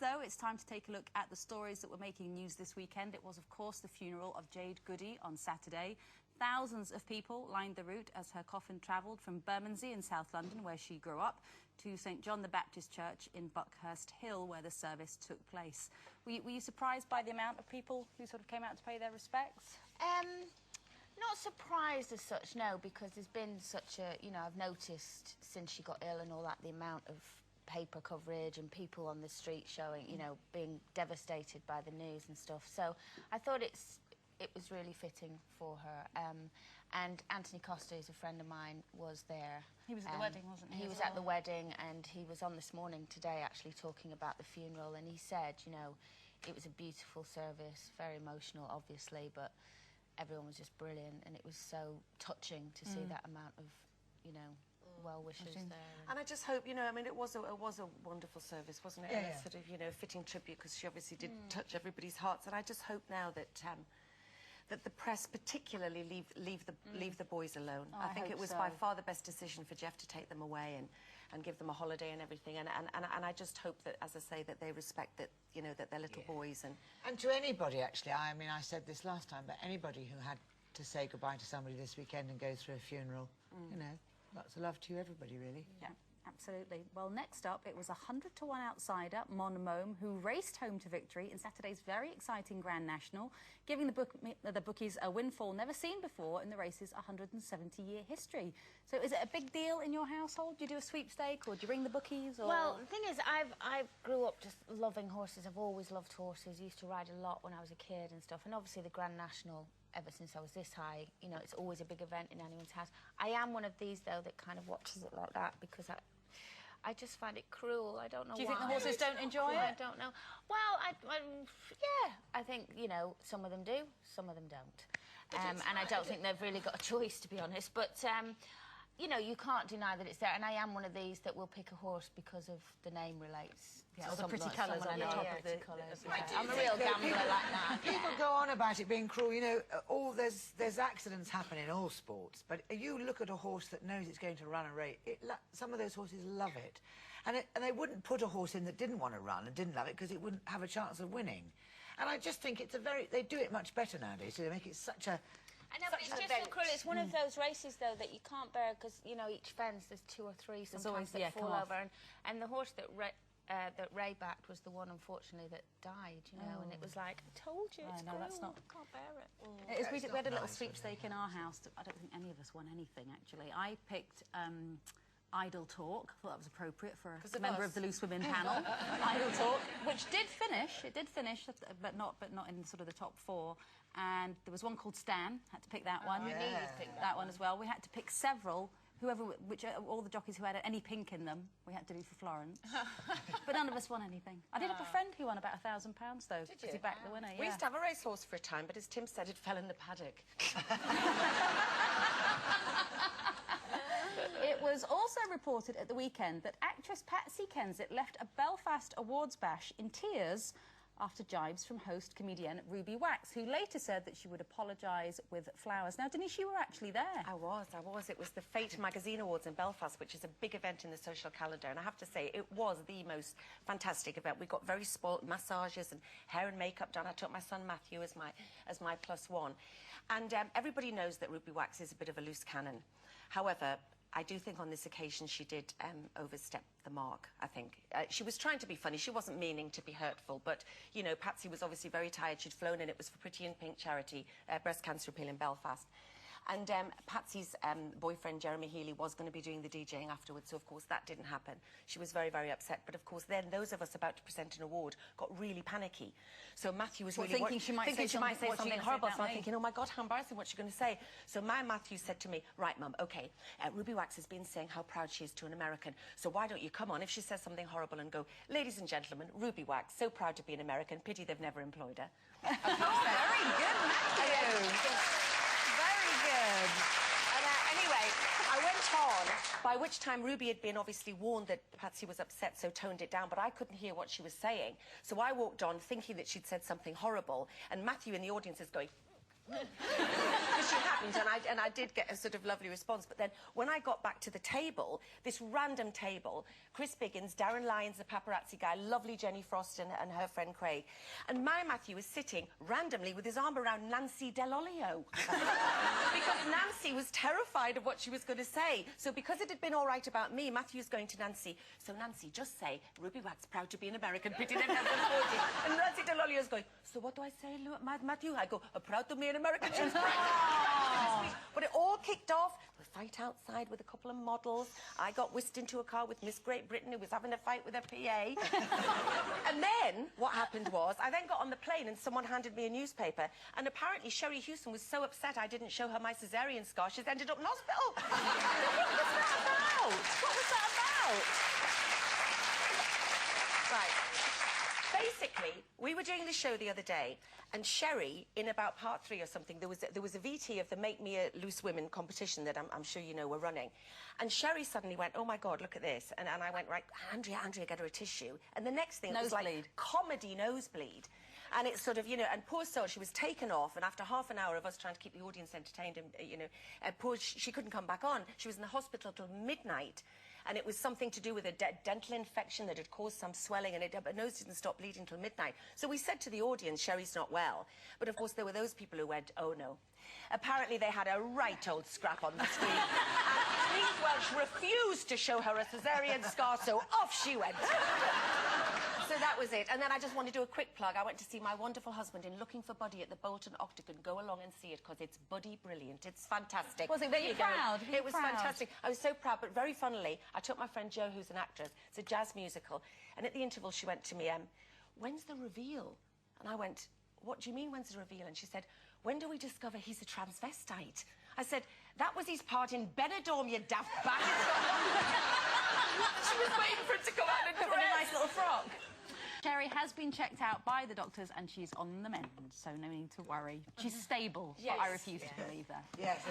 Though it's time to take a look at the stories that were making news this weekend. It was, of course, the funeral of Jade Goody on Saturday. Thousands of people lined the route as her coffin travelled from Bermondsey in South London, where she grew up, to St John the Baptist Church in Buckhurst Hill, where the service took place. Were you surprised by the amount of people who sort of came out to pay their respects? Not surprised as such, no, because there's been such a, you know, I've noticed since she got ill and all that, the amount of paper coverage and people on the street showing, you know, being devastated by the news and stuff. So I thought it was really fitting for her. And Anthony Costa, who's a friend of mine, was there. He was at the wedding, wasn't he? He was at the wedding, and he was on this morning today actually talking about the funeral, and he said, you know, it was a beautiful service, very emotional, obviously, but everyone was just brilliant, and it was so touching to see that amount of, you know, well wishes there. And I just hope, you know, I mean, it was a wonderful service, wasn't it? Yeah, And yeah. a sort of, you know, fitting tribute, because she obviously did touch everybody's hearts. And I just hope now that that the press particularly leave the boys alone. Oh, I think it was so. by far the best decision for Jeff to take them away and give them a holiday and everything. And I just hope that, as I say, that they respect that, you know, that they're little boys. And to anybody, actually, I mean, I said this last time, but anybody who had to say goodbye to somebody this weekend and go through a funeral, you know, lots of love to you, everybody, really. Yeah, absolutely. Well, next up, it was 100-to-1 outsider, Mon Mome, who raced home to victory in Saturday's very exciting Grand National, giving the bookies a windfall never seen before in the race's 170-year history. So is it a big deal in your household? Do you do a sweepstake, or do you ring the bookies? Or... Well, the thing is, I grew up just loving horses. I've always loved horses. Used to ride a lot when I was a kid and stuff. And obviously the Grand National, ever since I was this high, you know, it's always a big event in anyone's house. I am one of these, though, that kind of watches it like that, because I just find it cruel. I don't know why. Do you think the horses don't enjoy it? I don't know. Well, yeah, I think, you know, some of them do, some of them don't. And I don't think they've really got a choice, to be honest. But, you know, you can't deny that it's there. And I am one of these that will pick a horse because of the name relates. Yeah, or the pretty colours on the top of the colours. Yeah. I'm a real gambler like that. People go on about it being cruel. You know, there's accidents happen in all sports, but you look at a horse that knows it's going to run a race. Some of those horses love it. And they wouldn't put a horse in that didn't want to run and didn't love it, because it wouldn't have a chance of winning. And I just think they do it much better nowadays. So they make it such a... I know, but it's just so cruel. It's one of those races, though, that you can't bear, because, you know, each fence, there's 2 or 3 sometimes that fall over. And the horse that Ray backed was the one, unfortunately, that died, you know, and it was like, I told you, it's cruel. That's not... I can't bear it. We had a little sweepstake in our house. I don't think any of us won anything, actually. I picked... Idle Talk. I thought that was appropriate for a member of the Loose Women panel. Idle Talk, which did finish. It did finish, but not in sort of the top 4. And there was one called Stan. Had to pick that one. I knew you'd pick that one as well. We had to pick several. All the jockeys who had any pink in them, we had to do for Florence. But none of us won anything. I did have a friend who won about £1,000, though, because he backed the winner. We used to have a racehorse for a time, but as Tim said, it fell in the paddock. It was also reported at the weekend that actress Patsy Kensit left a Belfast awards bash in tears after jibes from host comedian Ruby Wax, who later said that she would apologise with flowers. Now, Denise, you were actually there. I was. It was the Fate Magazine Awards in Belfast, which is a big event in the social calendar, and I have to say, it was the most fantastic event. We got very spoilt, massages and hair and makeup done. I took my son Matthew as my +1. And everybody knows that Ruby Wax is a bit of a loose cannon. However, I do think on this occasion she did overstep the mark, I think. She was trying to be funny. She wasn't meaning to be hurtful. But, you know, Patsy was obviously very tired. She'd flown in. It was for Pretty in Pink charity, breast cancer appeal in Belfast. And Patsy's boyfriend, Jeremy Healy, was going to be doing the DJing afterwards, so, of course, that didn't happen. She was very, very upset. But, of course, then those of us about to present an award got really panicky. So Matthew was really... thinking she might say something horrible. So I'm thinking, oh, my God, how embarrassing, what's she going to say? So my Matthew said to me, right, Mum, OK, Ruby Wax has been saying how proud she is to an American, so why don't you come on if she says something horrible and go, ladies and gentlemen, Ruby Wax, so proud to be an American, pity they've never employed her. Very good, Matthew. Very good. And anyway, I went on, by which time Ruby had been obviously warned that Patsy was upset, so toned it down, but I couldn't hear what she was saying. So I walked on thinking that she'd said something horrible, and Matthew in the audience is going, Because she hadn't, and I did get a sort of lovely response. But then when I got back to the table, this random table, Chris Biggins, Darren Lyons, the paparazzi guy, lovely Jenny Frost and her friend Craig, and my Matthew was sitting randomly with his arm around Nancy Dell'Olio. Because Nancy was terrified of what she was going to say. So because it had been all right about me, Matthew's going to Nancy. So Nancy, just say, Ruby Wax, proud to be an American, pity never have been 40. And Nancy Dell'Olio's going, so what do I say, Matthew? I go, proud to be an American. She's pregnant. But it all kicked off. The fight outside with a couple of models. I got whisked into a car with Miss Great Britain, who was having a fight with her PA. And then what happened was, I then got on the plane and someone handed me a newspaper. And apparently Sherrie Houston was so upset I didn't show her my cesarean scar, she's ended up in hospital. What was that about? What was that about? Right. Basically, we were doing the show the other day, and Sherrie, in about part 3 or something, there was a VT of the Make Me a Loose Women competition that I'm sure you know we're running. And Sherrie suddenly went, oh, my God, look at this. And I went, right, Andrea, get her a tissue. And the next thing, it was like comedy nosebleed. And it's sort of, you know, and poor soul, she was taken off, and after half an hour of us trying to keep the audience entertained, and, you know, she couldn't come back on. She was in the hospital till midnight. And it was something to do with a dental infection that had caused some swelling, and her nose didn't stop bleeding till midnight. So we said to the audience, Sherrie's not well. But, of course, there were those people who went, oh, no. Apparently, they had a right old scrap on the screen. And Denise Welch refused to show her a cesarean scar, so off she went. So that was it. And then I just want to do a quick plug. I went to see my wonderful husband in Looking for Buddy at the Bolton Octagon. Go along and see it, because it's Buddy brilliant. It's fantastic. Was it very proud? It was fantastic. I was so proud, but very funnily, I took my friend Jo, who's an actress. It's a jazz musical. And at the interval, she went to me, when's the reveal? And I went, what do you mean, when's the reveal? And she said, when do we discover he's a transvestite? I said, that was his part in Benidorm, you daft bastard. She was waiting for it to come out in a nice little frock. Sherrie has been checked out by the doctors and she's on the mend, so no need to worry. She's stable, but I refuse to believe that. Yes.